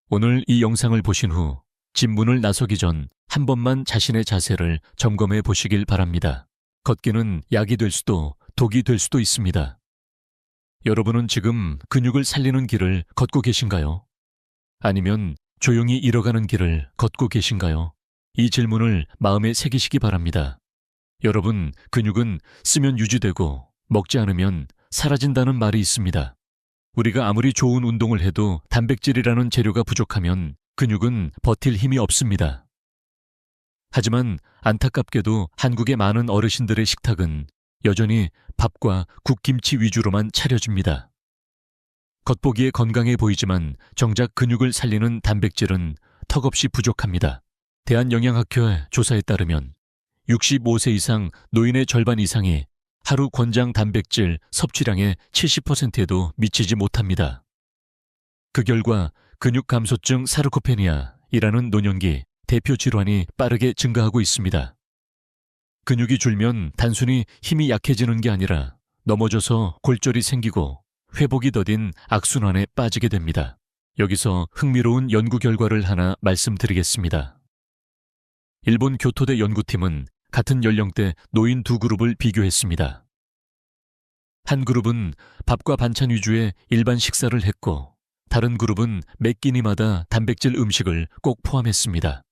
오늘 이 영상을 보신 후 집문을 나서기 전 한 번만 자신의 자세를 점검해 보시길 바랍니다. 걷기는 약이 될 수도 독이 될 수도 있습니다. 여러분은 지금 근육을 살리는 길을 걷고 계신가요? 아니면 조용히 잃어가는 길을 걷고 계신가요? 이 질문을 마음에 새기시기 바랍니다. 여러분, 근육은 쓰면 유지되고 먹지 않으면 사라진다는 말이 있습니다. 우리가 아무리 좋은 운동을 해도 단백질이라는 재료가 부족하면 근육은 버틸 힘이 없습니다. 하지만 안타깝게도 한국의 많은 어르신들의 식탁은 여전히 밥과 국김치 위주로만 차려집니다. 겉보기에 건강해 보이지만 정작 근육을 살리는 단백질은 턱없이 부족합니다. 대한영양학회 조사에 따르면 65세 이상 노인의 절반 이상이 하루 권장 단백질 섭취량의 70%에도 미치지 못합니다. 그 결과 근육 감소증 사르코페니아이라는 노년기 대표 질환이 빠르게 증가하고 있습니다. 근육이 줄면 단순히 힘이 약해지는 게 아니라 넘어져서 골절이 생기고 회복이 더딘 악순환에 빠지게 됩니다. 여기서 흥미로운 연구 결과를 하나 말씀드리겠습니다. 일본 교토대 연구팀은 같은 연령대 노인 2그룹을 비교했습니다. 한 그룹은 밥과 반찬 위주의 일반 식사를 했고 다른 그룹은 매 끼니마다 단백질 음식을 꼭 포함했습니다.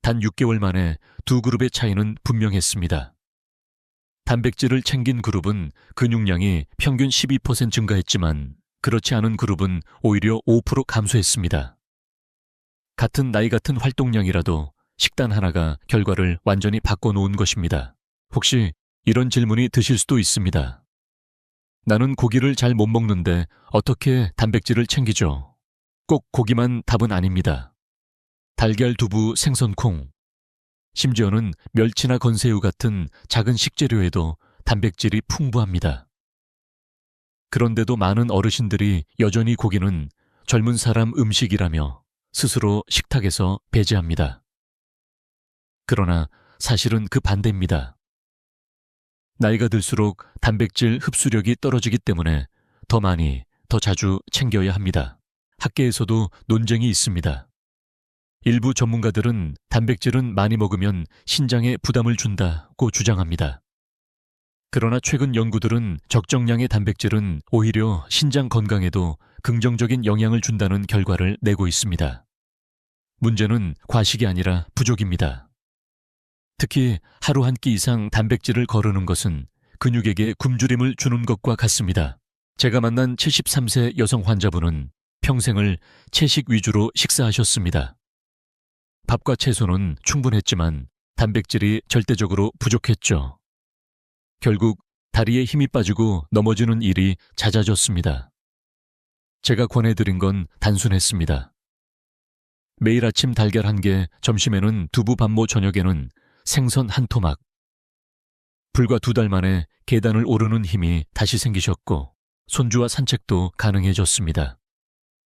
단 6개월 만에 두 그룹의 차이는 분명했습니다. 단백질을 챙긴 그룹은 근육량이 평균 12% 증가했지만 그렇지 않은 그룹은 오히려 5% 감소했습니다. 같은 나이 같은 활동량이라도 식단 하나가 결과를 완전히 바꿔놓은 것입니다. 혹시 이런 질문이 드실 수도 있습니다. 나는 고기를 잘 못 먹는데 어떻게 단백질을 챙기죠? 꼭 고기만 답은 아닙니다. 달걀, 두부, 생선, 콩, 심지어는 멸치나 건새우 같은 작은 식재료에도 단백질이 풍부합니다. 그런데도 많은 어르신들이 여전히 고기는 젊은 사람 음식이라며 스스로 식탁에서 배제합니다. 그러나 사실은 그 반대입니다. 나이가 들수록 단백질 흡수력이 떨어지기 때문에 더 많이, 더 자주 챙겨야 합니다. 학계에서도 논쟁이 있습니다. 일부 전문가들은 단백질은 많이 먹으면 신장에 부담을 준다고 주장합니다. 그러나 최근 연구들은 적정량의 단백질은 오히려 신장 건강에도 긍정적인 영향을 준다는 결과를 내고 있습니다. 문제는 과식이 아니라 부족입니다. 특히 하루 한 끼 이상 단백질을 거르는 것은 근육에게 굶주림을 주는 것과 같습니다. 제가 만난 73세 여성 환자분은 평생을 채식 위주로 식사하셨습니다. 밥과 채소는 충분했지만 단백질이 절대적으로 부족했죠. 결국 다리에 힘이 빠지고 넘어지는 일이 잦아졌습니다. 제가 권해드린 건 단순했습니다. 매일 아침 달걀 1개, 점심에는 두부 반모, 저녁에는 생선 한 토막. 불과 2달 만에 계단을 오르는 힘이 다시 생기셨고 손주와 산책도 가능해졌습니다.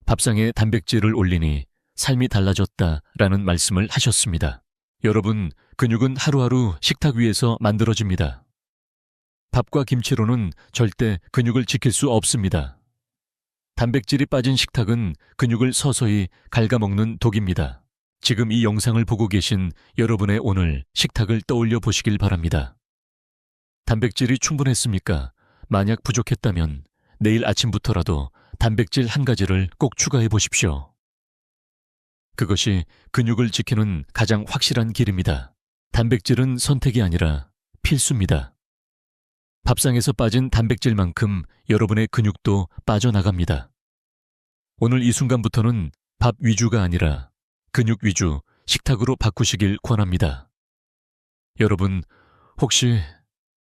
밥상에 단백질을 올리니 삶이 달라졌다라는 말씀을 하셨습니다. 여러분, 근육은 하루하루 식탁 위에서 만들어집니다. 밥과 김치로는 절대 근육을 지킬 수 없습니다. 단백질이 빠진 식탁은 근육을 서서히 갉아먹는 독입니다. 지금 이 영상을 보고 계신 여러분의 오늘 식탁을 떠올려 보시길 바랍니다. 단백질이 충분했습니까? 만약 부족했다면 내일 아침부터라도 단백질 1가지를 꼭 추가해 보십시오. 그것이 근육을 지키는 가장 확실한 길입니다. 단백질은 선택이 아니라 필수입니다. 밥상에서 빠진 단백질만큼 여러분의 근육도 빠져나갑니다. 오늘 이 순간부터는 밥 위주가 아니라 근육 위주 식탁으로 바꾸시길 권합니다. 여러분, 혹시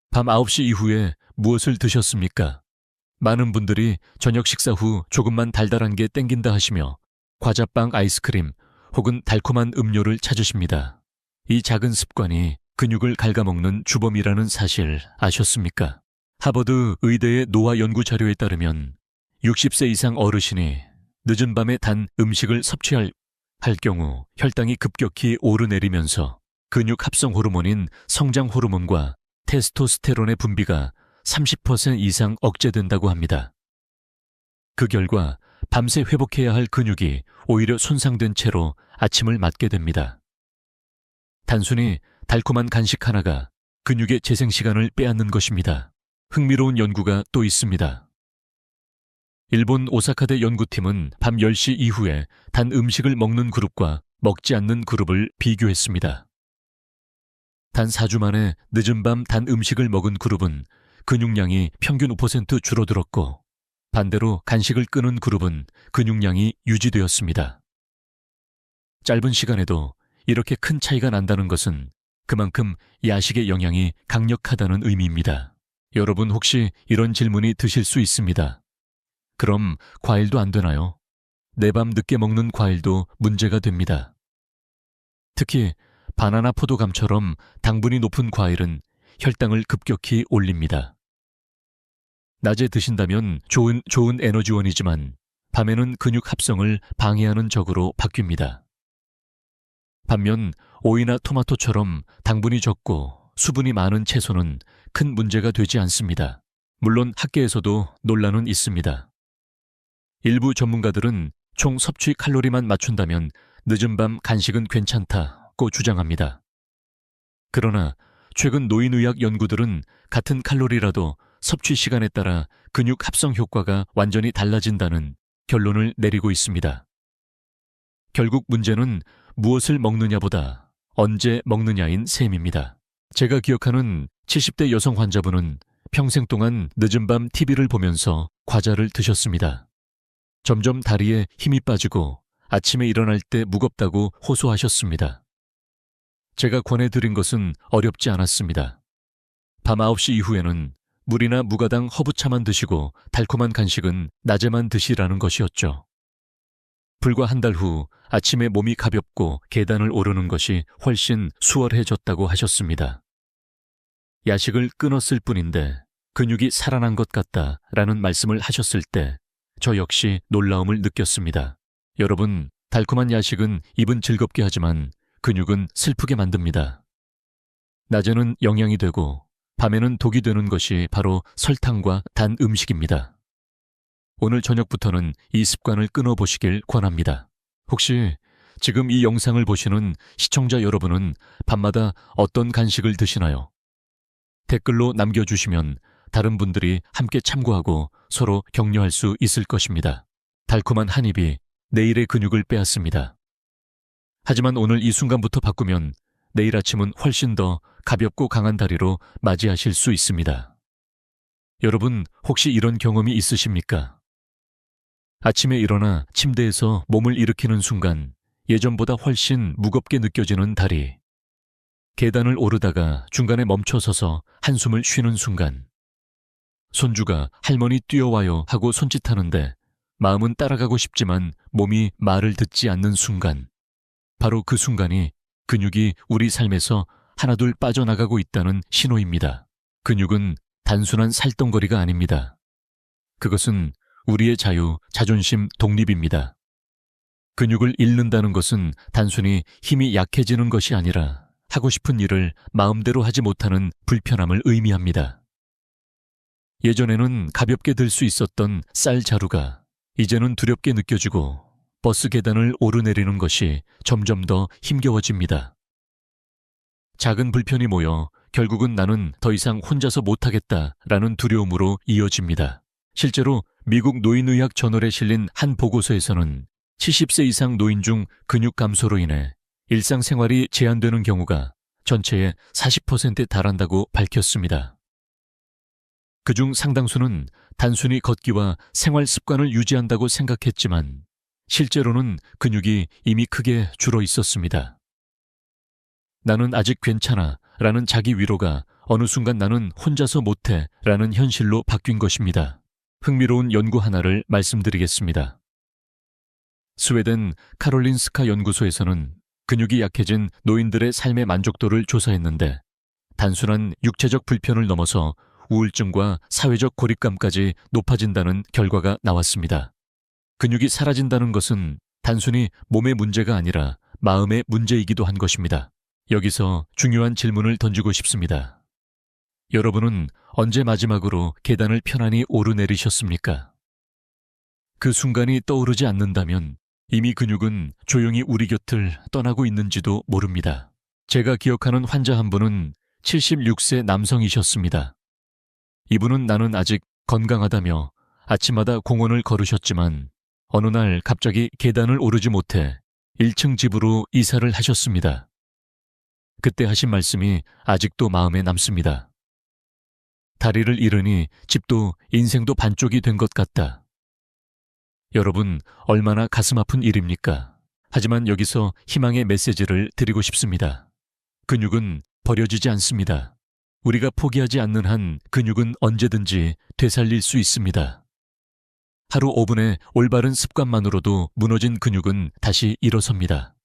밤 9시 이후에 무엇을 드셨습니까? 많은 분들이 저녁 식사 후 조금만 달달한 게 땡긴다 하시며 과자빵, 아이스크림 혹은 달콤한 음료를 찾으십니다. 이 작은 습관이 근육을 갉아먹는 주범이라는 사실 아셨습니까? 하버드 의대의 노화 연구 자료에 따르면 60세 이상 어르신이 늦은 밤에 단 음식을 섭취할 경우 혈당이 급격히 오르내리면서 근육 합성 호르몬인 성장 호르몬과 테스토스테론의 분비가 30% 이상 억제된다고 합니다. 그 결과 밤새 회복해야 할 근육이 오히려 손상된 채로 아침을 맞게 됩니다. 단순히 달콤한 간식 하나가 근육의 재생 시간을 빼앗는 것입니다. 흥미로운 연구가 또 있습니다. 일본 오사카대 연구팀은 밤 10시 이후에 단 음식을 먹는 그룹과 먹지 않는 그룹을 비교했습니다. 단 4주 만에 늦은 밤 단 음식을 먹은 그룹은 근육량이 평균 5% 줄어들었고 반대로 간식을 끊은 그룹은 근육량이 유지되었습니다. 짧은 시간에도 이렇게 큰 차이가 난다는 것은 그만큼 야식의 영향이 강력하다는 의미입니다. 여러분, 혹시 이런 질문이 드실 수 있습니다. 그럼 과일도 안 되나요? 내밤 늦게 먹는 과일도 문제가 됩니다. 특히 바나나, 포도감처럼 당분이 높은 과일은 혈당을 급격히 올립니다. 낮에 드신다면 좋은 에너지원이지만 밤에는 근육 합성을 방해하는 적으로 바뀝니다. 반면 오이나 토마토처럼 당분이 적고 수분이 많은 채소는 큰 문제가 되지 않습니다. 물론 학계에서도 논란은 있습니다. 일부 전문가들은 총 섭취 칼로리만 맞춘다면 늦은 밤 간식은 괜찮다고 주장합니다. 그러나 최근 노인의학 연구들은 같은 칼로리라도 섭취 시간에 따라 근육 합성 효과가 완전히 달라진다는 결론을 내리고 있습니다. 결국 문제는 무엇을 먹느냐보다 언제 먹느냐인 셈입니다. 제가 기억하는 70대 여성 환자분은 평생 동안 늦은 밤 TV를 보면서 과자를 드셨습니다. 점점 다리에 힘이 빠지고 아침에 일어날 때 무겁다고 호소하셨습니다. 제가 권해드린 것은 어렵지 않았습니다. 밤 9시 이후에는 물이나 무가당 허브차만 드시고 달콤한 간식은 낮에만 드시라는 것이었죠. 불과 한 달 후 아침에 몸이 가볍고 계단을 오르는 것이 훨씬 수월해졌다고 하셨습니다. 야식을 끊었을 뿐인데 근육이 살아난 것 같다라는 말씀을 하셨을 때 저 역시 놀라움을 느꼈습니다. 여러분, 달콤한 야식은 입은 즐겁게 하지만 근육은 슬프게 만듭니다. 낮에는 영양이 되고 밤에는 독이 되는 것이 바로 설탕과 단 음식입니다. 오늘 저녁부터는 이 습관을 끊어보시길 권합니다. 혹시 지금 이 영상을 보시는 시청자 여러분은 밤마다 어떤 간식을 드시나요? 댓글로 남겨주시면 다른 분들이 함께 참고하고 서로 격려할 수 있을 것입니다. 달콤한 한 입이 내일의 근육을 빼앗습니다. 하지만 오늘 이 순간부터 바꾸면 내일 아침은 훨씬 더 가볍고 강한 다리로 맞이하실 수 있습니다. 여러분, 혹시 이런 경험이 있으십니까? 아침에 일어나 침대에서 몸을 일으키는 순간 예전보다 훨씬 무겁게 느껴지는 다리. 계단을 오르다가 중간에 멈춰서서 한숨을 쉬는 순간. 손주가 할머니 뛰어와요 하고 손짓하는데 마음은 따라가고 싶지만 몸이 말을 듣지 않는 순간. 바로 그 순간이 근육이 우리 삶에서 하나둘 빠져나가고 있다는 신호입니다. 근육은 단순한 살덩거리가 아닙니다. 그것은 우리의 자유, 자존심, 독립입니다. 근육을 잃는다는 것은 단순히 힘이 약해지는 것이 아니라 하고 싶은 일을 마음대로 하지 못하는 불편함을 의미합니다. 예전에는 가볍게 들 수 있었던 쌀 자루가 이제는 두렵게 느껴지고 버스 계단을 오르내리는 것이 점점 더 힘겨워집니다. 작은 불편이 모여 결국은 나는 더 이상 혼자서 못하겠다라는 두려움으로 이어집니다. 실제로 미국 노인의학 저널에 실린 한 보고서에서는 70세 이상 노인 중 근육 감소로 인해 일상생활이 제한되는 경우가 전체의 40%에 달한다고 밝혔습니다. 그중 상당수는 단순히 걷기와 생활 습관을 유지한다고 생각했지만 실제로는 근육이 이미 크게 줄어 있었습니다. 나는 아직 괜찮아 라는 자기 위로가 어느 순간 나는 혼자서 못해 라는 현실로 바뀐 것입니다. 흥미로운 연구 하나를 말씀드리겠습니다. 스웨덴 카롤린스카 연구소에서는 근육이 약해진 노인들의 삶의 만족도를 조사했는데 단순한 육체적 불편을 넘어서 우울증과 사회적 고립감까지 높아진다는 결과가 나왔습니다. 근육이 사라진다는 것은 단순히 몸의 문제가 아니라 마음의 문제이기도 한 것입니다. 여기서 중요한 질문을 던지고 싶습니다. 여러분은 언제 마지막으로 계단을 편안히 오르내리셨습니까? 그 순간이 떠오르지 않는다면 이미 근육은 조용히 우리 곁을 떠나고 있는지도 모릅니다. 제가 기억하는 환자 한 분은 76세 남성이셨습니다. 이분은 나는 아직 건강하다며 아침마다 공원을 걸으셨지만 어느 날 갑자기 계단을 오르지 못해 1층 집으로 이사를 하셨습니다. 그때 하신 말씀이 아직도 마음에 남습니다. 다리를 잃으니 집도 인생도 반쪽이 된 것 같다. 여러분, 얼마나 가슴 아픈 일입니까? 하지만 여기서 희망의 메시지를 드리고 싶습니다. 근육은 버려지지 않습니다. 우리가 포기하지 않는 한 근육은 언제든지 되살릴 수 있습니다. 하루 5분의 올바른 습관만으로도 무너진 근육은 다시 일어섭니다.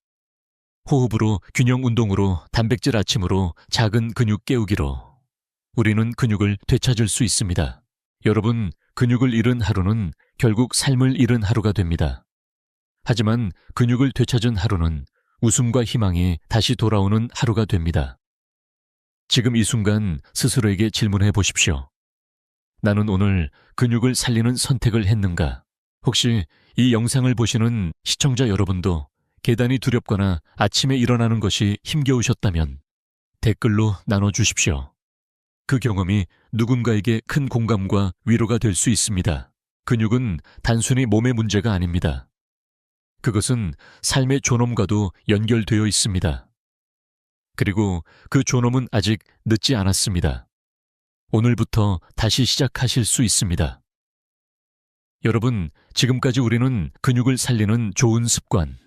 호흡으로, 균형 운동으로, 단백질 아침으로, 작은 근육 깨우기로 우리는 근육을 되찾을 수 있습니다. 여러분, 근육을 잃은 하루는 결국 삶을 잃은 하루가 됩니다. 하지만 근육을 되찾은 하루는 웃음과 희망이 다시 돌아오는 하루가 됩니다. 지금 이 순간 스스로에게 질문해 보십시오. 나는 오늘 근육을 살리는 선택을 했는가? 혹시 이 영상을 보시는 시청자 여러분도 계단이 두렵거나 아침에 일어나는 것이 힘겨우셨다면 댓글로 나눠주십시오. 그 경험이 누군가에게 큰 공감과 위로가 될 수 있습니다. 근육은 단순히 몸의 문제가 아닙니다. 그것은 삶의 존엄과도 연결되어 있습니다. 그리고 그 존엄은 아직 늦지 않았습니다. 오늘부터 다시 시작하실 수 있습니다. 여러분, 지금까지 우리는 근육을 살리는 좋은 습관,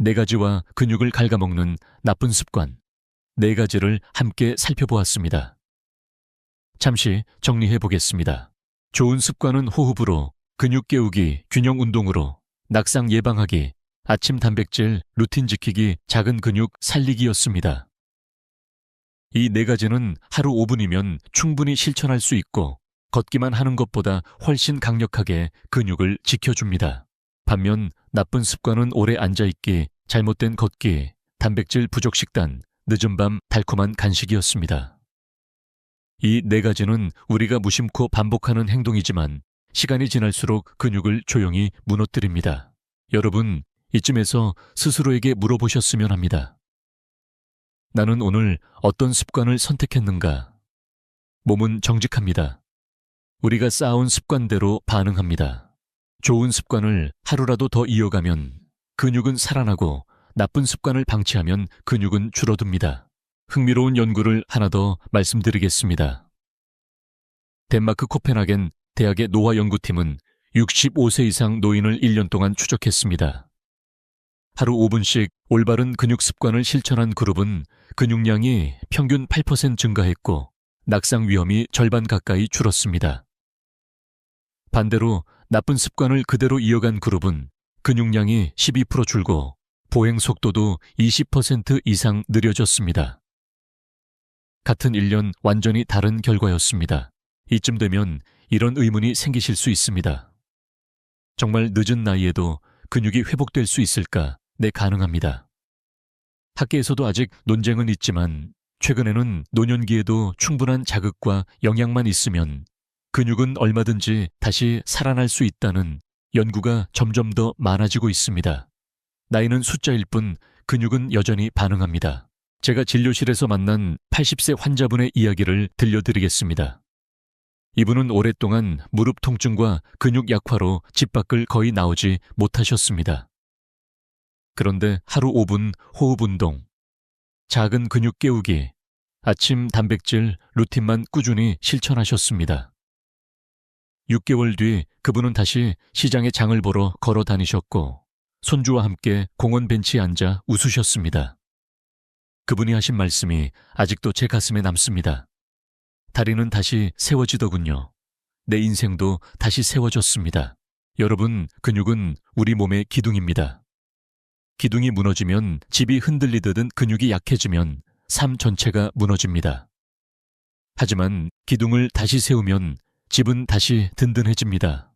4가지와 근육을 갉아먹는 나쁜 습관, 4가지를 함께 살펴보았습니다. 잠시 정리해 보겠습니다. 좋은 습관은 호흡으로, 근육 깨우기, 균형 운동으로, 낙상 예방하기, 아침 단백질, 루틴 지키기, 작은 근육 살리기였습니다. 이 4가지는 하루 5분이면 충분히 실천할 수 있고 걷기만 하는 것보다 훨씬 강력하게 근육을 지켜줍니다. 반면 나쁜 습관은 오래 앉아있기, 잘못된 걷기, 단백질 부족 식단, 늦은 밤 달콤한 간식이었습니다. 이 네 가지는 우리가 무심코 반복하는 행동이지만 시간이 지날수록 근육을 조용히 무너뜨립니다. 여러분, 이쯤에서 스스로에게 물어보셨으면 합니다. 나는 오늘 어떤 습관을 선택했는가? 몸은 정직합니다. 우리가 쌓아온 습관대로 반응합니다. 좋은 습관을 하루라도 더 이어가면 근육은 살아나고 나쁜 습관을 방치하면 근육은 줄어듭니다. 흥미로운 연구를 하나 더 말씀드리겠습니다. 덴마크 코펜하겐 대학의 노화 연구팀은 65세 이상 노인을 1년 동안 추적했습니다. 하루 5분씩 올바른 근육 습관을 실천한 그룹은 근육량이 평균 8% 증가했고 낙상 위험이 절반 가까이 줄었습니다. 반대로 나쁜 습관을 그대로 이어간 그룹은 근육량이 12% 줄고 보행 속도도 20% 이상 느려졌습니다. 같은 1년 완전히 다른 결과였습니다. 이쯤 되면 이런 의문이 생기실 수 있습니다. 정말 늦은 나이에도 근육이 회복될 수 있을까? 네, 가능합니다. 학계에서도 아직 논쟁은 있지만 최근에는 노년기에도 충분한 자극과 영양만 있으면 근육은 얼마든지 다시 살아날 수 있다는 연구가 점점 더 많아지고 있습니다. 나이는 숫자일 뿐 근육은 여전히 반응합니다. 제가 진료실에서 만난 80세 환자분의 이야기를 들려드리겠습니다. 이분은 오랫동안 무릎 통증과 근육 약화로 집 밖을 거의 나오지 못하셨습니다. 그런데 하루 5분 호흡 운동, 작은 근육 깨우기, 아침 단백질 루틴만 꾸준히 실천하셨습니다. 6개월 뒤 그분은 다시 시장에 장을 보러 걸어 다니셨고 손주와 함께 공원 벤치에 앉아 웃으셨습니다. 그분이 하신 말씀이 아직도 제 가슴에 남습니다. 다리는 다시 세워지더군요. 내 인생도 다시 세워졌습니다. 여러분, 근육은 우리 몸의 기둥입니다. 기둥이 무너지면 집이 흔들리듯 근육이 약해지면 삶 전체가 무너집니다. 하지만 기둥을 다시 세우면 집은 다시 든든해집니다.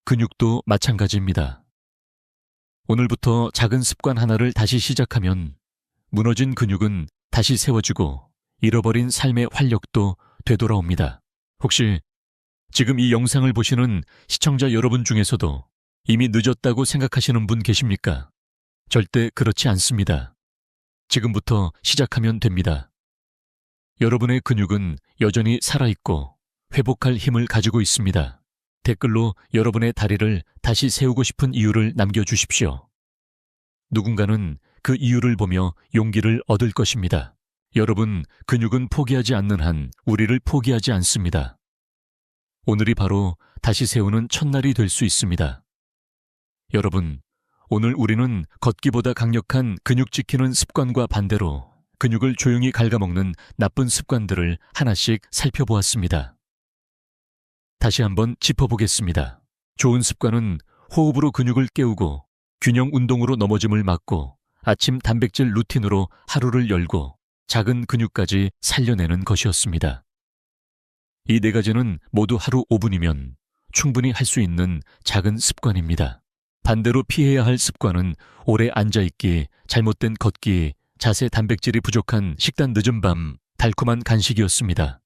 근육도 마찬가지입니다. 오늘부터 작은 습관 하나를 다시 시작하면 무너진 근육은 다시 세워지고 잃어버린 삶의 활력도 되돌아옵니다. 혹시 지금 이 영상을 보시는 시청자 여러분 중에서도 이미 늦었다고 생각하시는 분 계십니까? 절대 그렇지 않습니다. 지금부터 시작하면 됩니다. 여러분의 근육은 여전히 살아있고 회복할 힘을 가지고 있습니다. 댓글로 여러분의 다리를 다시 세우고 싶은 이유를 남겨주십시오. 누군가는 그 이유를 보며 용기를 얻을 것입니다. 여러분, 근육은 포기하지 않는 한 우리를 포기하지 않습니다. 오늘이 바로 다시 세우는 첫날이 될 수 있습니다. 여러분, 오늘 우리는 걷기보다 강력한 근육 지키는 습관과 반대로 근육을 조용히 갉아먹는 나쁜 습관들을 하나씩 살펴보았습니다. 다시 한번 짚어보겠습니다. 좋은 습관은 호흡으로 근육을 깨우고 균형 운동으로 넘어짐을 막고 아침 단백질 루틴으로 하루를 열고 작은 근육까지 살려내는 것이었습니다. 이 네 가지는 모두 하루 5분이면 충분히 할 수 있는 작은 습관입니다. 반대로 피해야 할 습관은 오래 앉아있기, 잘못된 걷기, 자세 단백질이 부족한 식단 늦은 밤, 달콤한 간식이었습니다.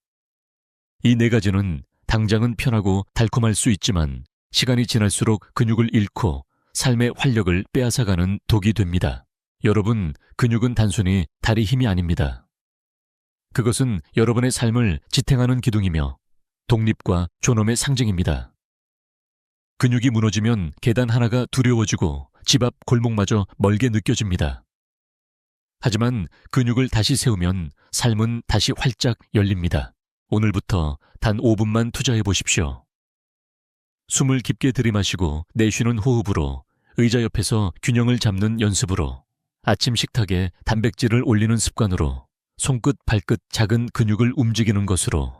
이 네 가지는 당장은 편하고 달콤할 수 있지만 시간이 지날수록 근육을 잃고 삶의 활력을 빼앗아가는 독이 됩니다. 여러분, 근육은 단순히 다리 힘이 아닙니다. 그것은 여러분의 삶을 지탱하는 기둥이며 독립과 존엄의 상징입니다. 근육이 무너지면 계단 하나가 두려워지고 집 앞 골목마저 멀게 느껴집니다. 하지만 근육을 다시 세우면 삶은 다시 활짝 열립니다. 오늘부터 단 5분만 투자해 보십시오. 숨을 깊게 들이마시고 내쉬는 호흡으로 의자 옆에서 균형을 잡는 연습으로 아침 식탁에 단백질을 올리는 습관으로 손끝 발끝 작은 근육을 움직이는 것으로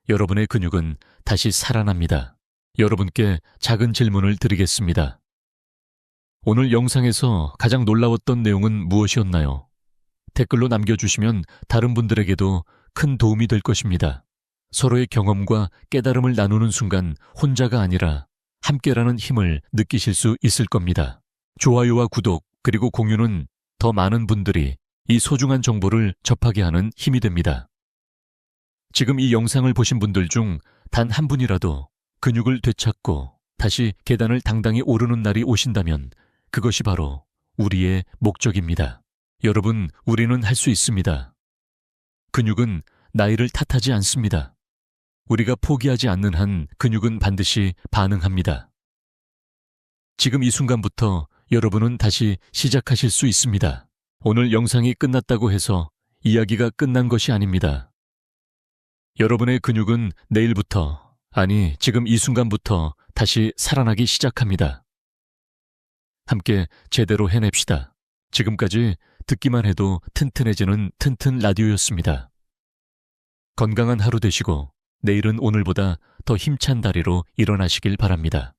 여러분의 근육은 다시 살아납니다. 여러분께 작은 질문을 드리겠습니다. 오늘 영상에서 가장 놀라웠던 내용은 무엇이었나요? 댓글로 남겨주시면 다른 분들에게도 큰 도움이 될 것입니다. 서로의 경험과 깨달음을 나누는 순간 혼자가 아니라 함께라는 힘을 느끼실 수 있을 겁니다. 좋아요와 구독 그리고 공유는 더 많은 분들이 이 소중한 정보를 접하게 하는 힘이 됩니다. 지금 이 영상을 보신 분들 중 단 한 분이라도 근육을 되찾고 다시 계단을 당당히 오르는 날이 오신다면 그것이 바로 우리의 목적입니다. 여러분, 우리는 할 수 있습니다. 근육은 나이를 탓하지 않습니다. 우리가 포기하지 않는 한 근육은 반드시 반응합니다. 지금 이 순간부터 여러분은 다시 시작하실 수 있습니다. 오늘 영상이 끝났다고 해서 이야기가 끝난 것이 아닙니다. 여러분의 근육은 내일부터, 아니 지금 이 순간부터 다시 살아나기 시작합니다. 함께 제대로 해냅시다. 지금까지 듣기만 해도 튼튼해지는 튼튼 라디오였습니다. 건강한 하루 되시고 내일은 오늘보다 더 힘찬 다리로 일어나시길 바랍니다.